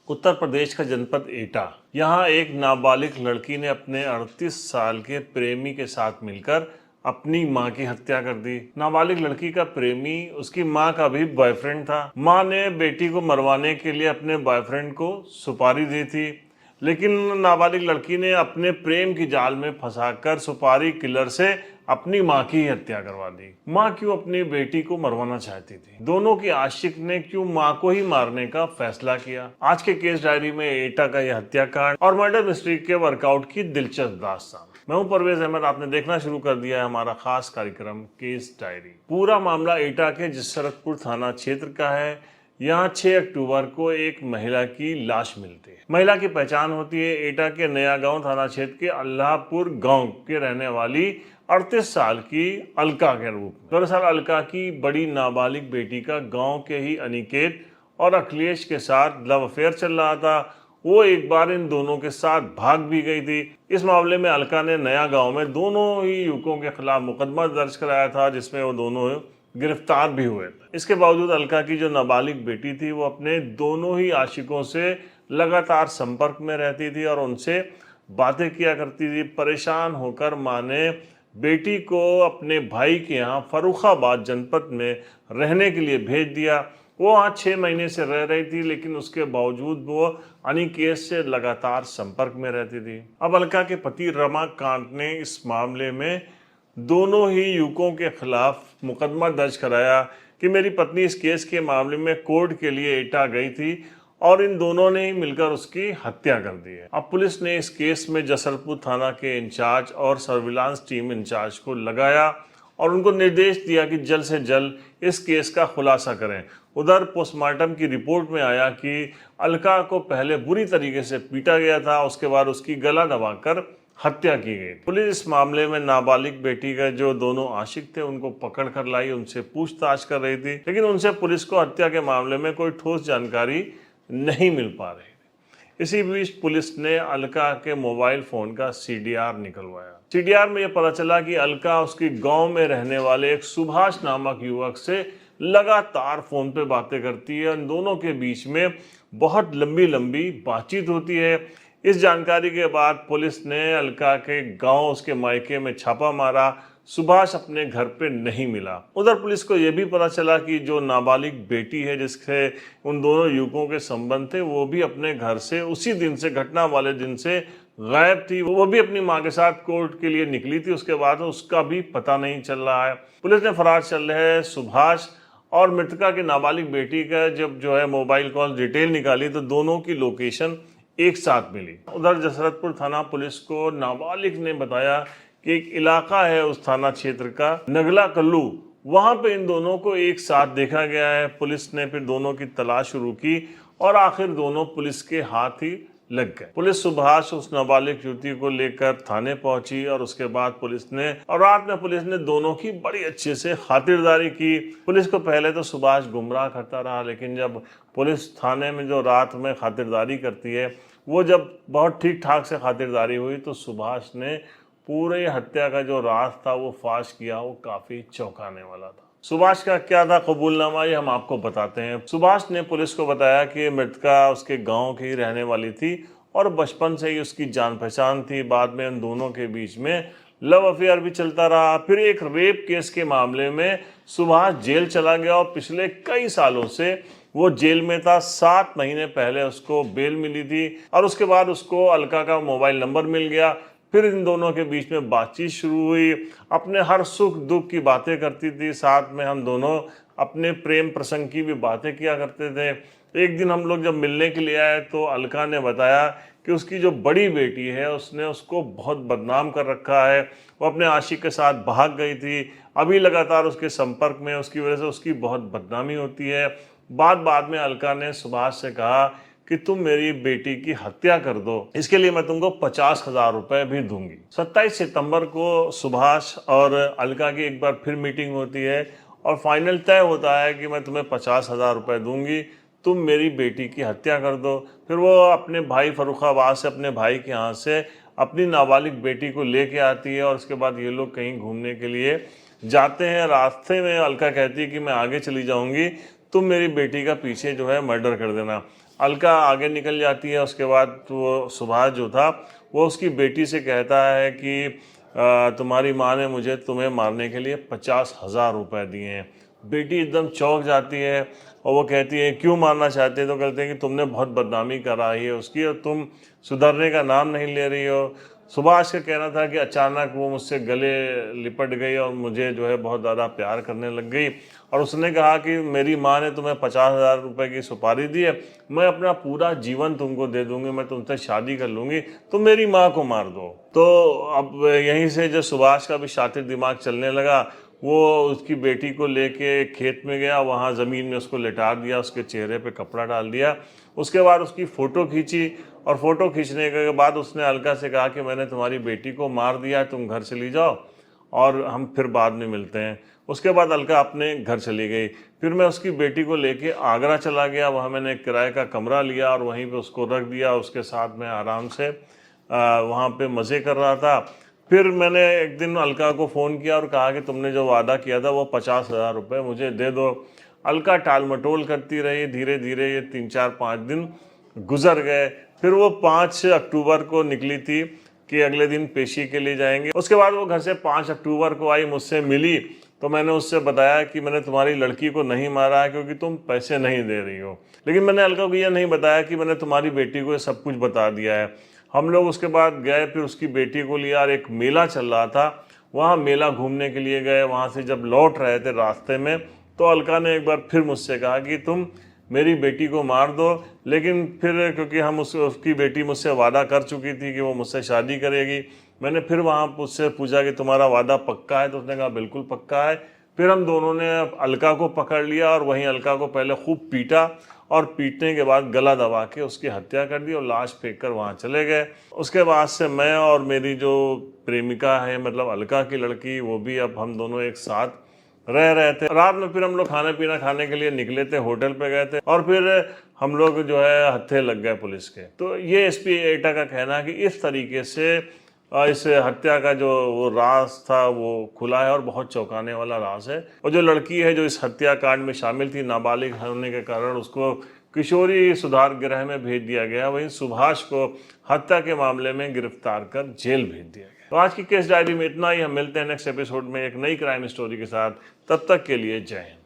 उत्तर प्रदेश का जनपद एटा। यहाँ एक नाबालिग लड़की ने अपने 38 साल के प्रेमी के साथ मिलकर अपनी मां की हत्या कर दी। नाबालिग लड़की का प्रेमी उसकी मां का भी बॉयफ्रेंड था। मां ने बेटी को मरवाने के लिए अपने बॉयफ्रेंड को सुपारी दी थी, लेकिन नाबालिग लड़की ने अपने प्रेम की जाल में फंसाकर सुपारी किलर से अपनी मां की हत्या करवा दी। मां क्यों अपनी बेटी को मरवाना चाहती थी? दोनों की आशिक ने क्यों मां को ही मारने का फैसला किया? आज के केस डायरी में एटा का यह हत्याकांड और मर्डर मिस्ट्री के वर्कआउट की दिलचस्प दास्तान। मैं हूं परवेज अहमद। आपने देखना शुरू कर दिया है हमारा खास कार्यक्रम केस डायरी। पूरा मामला एटा के जसरतपुर थाना क्षेत्र का है। यहाँ 6 अक्टूबर को एक महिला की लाश मिलती है। महिला की पहचान होती है एटा के नया गांव थाना क्षेत्र के अल्लाहपुर गांव के रहने वाली 38 साल की अलका के रूप में। दरअसल अलका की बड़ी नाबालिग बेटी का गांव के ही अनिकेत और अखिलेश के साथ लव अफेयर चल रहा था। वो एक बार इन दोनों के साथ भाग भी गई थी। इस मामले में अलका ने नया गांव में दोनों ही युवकों के खिलाफ मुकदमा दर्ज कराया था, जिसमें वो दोनों गिरफ्तार भी हुए थे। इसके बावजूद अलका की जो नाबालिग बेटी थी वो अपने दोनों ही आशिकों से लगातार संपर्क में रहती थी और उनसे बातें किया करती थी। परेशान होकर मां ने बेटी को अपने भाई के यहाँ फर्रुखाबाद जनपद में रहने के लिए भेज दिया। वो वहाँ 6 महीने से रह रही थी, लेकिन उसके बावजूद वो अनिकेत से लगातार संपर्क में रहती थी। अब अलका के पति रमाकांत ने इस मामले में दोनों ही युवकों के खिलाफ मुकदमा दर्ज कराया कि मेरी पत्नी इस केस के मामले में कोर्ट के लिए एटा गई थी और इन दोनों ने ही मिलकर उसकी हत्या कर दी है। अब पुलिस ने इस केस में जसरतपुर थाना के इंचार्ज और सर्विलांस टीम इंचार्ज को लगाया और उनको निर्देश दिया कि जल्द से जल्द इस केस का खुलासा करें। उधर पोस्टमार्टम की रिपोर्ट में आया कि अलका को पहले बुरी तरीके से पीटा गया था, उसके बाद उसकी गला दबाकर हत्या की गई। पुलिस इस मामले में नाबालिग बेटी का जो दोनों आशिक थे उनको पकड़ कर लाई, उनसे पूछताछ कर रही थी, लेकिन उनसे पुलिस को हत्या के मामले में कोई ठोस जानकारी नहीं मिल पा रही थी। इसी बीच पुलिस ने अलका के मोबाइल फोन का CDR निकलवाया। CDR में यह पता चला कि अलका उसके गांव में रहने वाले एक सुभाष नामक युवक से लगातार फोन पे बातें करती है। इन दोनों के बीच में बहुत लंबी लंबी बातचीत होती है। इस जानकारी के बाद पुलिस ने अलका के गांव, उसके मायके में छापा मारा। सुभाष अपने घर पे नहीं मिला। उधर पुलिस को यह भी पता चला कि जो नाबालिग बेटी है जिससे उन दोनों युवकों के संबंध थे, वो भी अपने घर से उसी दिन से, घटना वाले दिन से गायब थी। वो भी अपनी मां के साथ कोर्ट के लिए निकली थी, उसके बाद उसका भी पता नहीं चल रहा है। पुलिस ने फरार चल रहे सुभाष और मृतका की नाबालिग बेटी का जब मोबाइल कॉल डिटेल निकाली तो दोनों की लोकेशन एक साथ मिली। उधर जसरतपुर थाना पुलिस को नाबालिग ने बताया कि एक इलाका है उस थाना क्षेत्र का नगला कल्लू, वहां पे इन दोनों को एक साथ देखा गया है। पुलिस ने फिर दोनों की तलाश शुरू की और आखिर दोनों पुलिस के हाथ ही लग गए। पुलिस सुभाष उस नाबालिग युवती को लेकर थाने पहुंची और उसके बाद रात में पुलिस ने दोनों की बड़ी अच्छे से खातिरदारी की। पुलिस को पहले तो सुभाष गुमराह करता रहा, लेकिन जब पुलिस थाने में जो रात में खातिरदारी करती है, वो जब बहुत ठीक ठाक से खातिरदारी हुई तो सुभाष ने पूरे हत्या का जो राज था वो फाश किया। वो काफी चौंकाने वाला था। सुभाष का क्या था कबूलनामा, ये हम आपको बताते हैं। सुभाष ने पुलिस को बताया कि मृतका उसके गांव की ही रहने वाली थी और बचपन से ही उसकी जान पहचान थी। बाद में उन दोनों के बीच में लव अफेयर भी चलता रहा। फिर एक रेप केस के मामले में सुभाष जेल चला गया और पिछले कई सालों से वो जेल में था। 7 महीने पहले उसको बेल मिली थी और उसके बाद उसको अलका का मोबाइल नंबर मिल गया। फिर इन दोनों के बीच में बातचीत शुरू हुई। अपने हर सुख दुख की बातें करती थी। साथ में हम दोनों अपने प्रेम प्रसंग की भी बातें किया करते थे। एक दिन हम लोग जब मिलने के लिए आए तो अलका ने बताया कि उसकी जो बड़ी बेटी है उसने उसको बहुत बदनाम कर रखा है। वो अपने आशिक के साथ भाग गई थी, अभी लगातार उसके संपर्क में, उसकी वजह से उसकी बहुत बदनामी होती है। बाद में अलका ने सुभाष से कहा कि तुम मेरी बेटी की हत्या कर दो, इसके लिए मैं तुमको 50,000 रुपए भी दूंगी। 27 सितंबर को सुभाष और अलका की एक बार फिर मीटिंग होती है और फाइनल तय होता है कि मैं तुम्हें 50,000 रुपए दूंगी, तुम मेरी बेटी की हत्या कर दो। फिर वो अपने भाई फर्रुखाबाद से, अपने भाई के यहाँ से अपनी नाबालिग बेटी को लेके आती है और उसके बाद ये लोग कहीं घूमने के लिए जाते हैं। रास्ते में अलका कहती है कि मैं आगे चली जाऊंगी, तुम मेरी बेटी का पीछे मर्डर कर देना। अलका आगे निकल जाती है। उसके बाद वो सुभाष जो था वो उसकी बेटी से कहता है कि तुम्हारी माँ ने मुझे तुम्हें मारने के लिए 50,000 रुपये दिए हैं। बेटी एकदम चौंक जाती है और वो कहती है क्यों मारना चाहते हैं? तो कहते हैं कि तुमने बहुत बदनामी कराई है उसकी और तुम सुधरने का नाम नहीं ले रही हो। सुभाष का कहना था कि अचानक वो मुझसे गले लिपट गई और मुझे जो है बहुत ज़्यादा प्यार करने लग गई और उसने कहा कि मेरी माँ ने तुम्हें 50,000 रुपये की सुपारी दी है, मैं अपना पूरा जीवन तुमको दे दूंगी, मैं तुमसे शादी कर लूँगी, तुम मेरी माँ को मार दो। तो अब यहीं से जो सुभाष का भी शातिर दिमाग चलने लगा, वो उसकी बेटी को लेके खेत में गया, वहाँ ज़मीन में उसको लिटा दिया, उसके चेहरे पे कपड़ा डाल दिया। उसके बाद उसकी फ़ोटो खींची और फ़ोटो खींचने के बाद उसने अलका से कहा कि मैंने तुम्हारी बेटी को मार दिया, तुम घर चली जाओ और हम फिर बाद में मिलते हैं। उसके बाद अलका अपने घर चली गई। फिर मैं उसकी बेटी को लेके आगरा चला गया, वहाँ मैंने एक किराए का कमरा लिया और वहीं पे उसको रख दिया। उसके साथ मैं आराम से वहाँ पे मज़े कर रहा था। फिर मैंने एक दिन अलका को फ़ोन किया और कहा कि तुमने जो वादा किया था वो 50,000 रुपये मुझे दे दो। अलका टाल मटोल करती रही। धीरे धीरे ये 3-4-5 दिन गुजर गए। फिर वो 5 अक्टूबर को निकली थी कि अगले दिन पेशी के लिए जाएंगे। उसके बाद वो घर से 5 अक्टूबर को आई, मुझसे मिली, तो मैंने उससे बताया कि मैंने तुम्हारी लड़की को नहीं मारा है क्योंकि तुम पैसे नहीं दे रही हो। लेकिन मैंने अलका को यह नहीं बताया कि मैंने तुम्हारी बेटी को ये सब कुछ बता दिया है। हम लोग उसके बाद गए, फिर उसकी बेटी को लिया और एक मेला चल रहा था, वहाँ मेला घूमने के लिए गए। वहाँ से जब लौट रहे थे रास्ते में तो अलका ने एक बार फिर मुझसे कहा कि तुम मेरी बेटी को मार दो। लेकिन फिर क्योंकि हम उसकी बेटी मुझसे वादा कर चुकी थी कि वो मुझसे शादी करेगी, मैंने फिर वहाँ उससे पूछा कि तुम्हारा वादा पक्का है? तो उसने कहा बिल्कुल पक्का है। फिर हम दोनों ने अलका को पकड़ लिया और वहीं अलका को पहले खूब पीटा और पीटने के बाद गला दबा के उसकी हत्या कर दी और लाश फेंक कर वहाँ चले गए। उसके बाद से मैं और मेरी जो प्रेमिका है, मतलब अलका की लड़की, वो भी अब हम दोनों एक साथ रह रहे थे। रात में फिर हम लोग खाना पीना खाने के लिए निकले थे, होटल पे गए थे और फिर हम लोग जो है हत्थे लग गए पुलिस के। तो ये एसपी एटा का कहना है कि इस तरीके से इस हत्या का जो वो राज था वो खुला है और बहुत चौंकाने वाला राज है। और जो लड़की है जो इस हत्याकांड में शामिल थी, नाबालिग होने के कारण उसको किशोरी सुधार गृह में भेज दिया गया। वहीं सुभाष को हत्या के मामले में गिरफ्तार कर जेल भेज दिया गया। तो आज की केस डायरी में इतना ही। हम मिलते हैं नेक्स्ट एपिसोड में एक नई क्राइम स्टोरी के साथ। तब तक के लिए जय हिंद।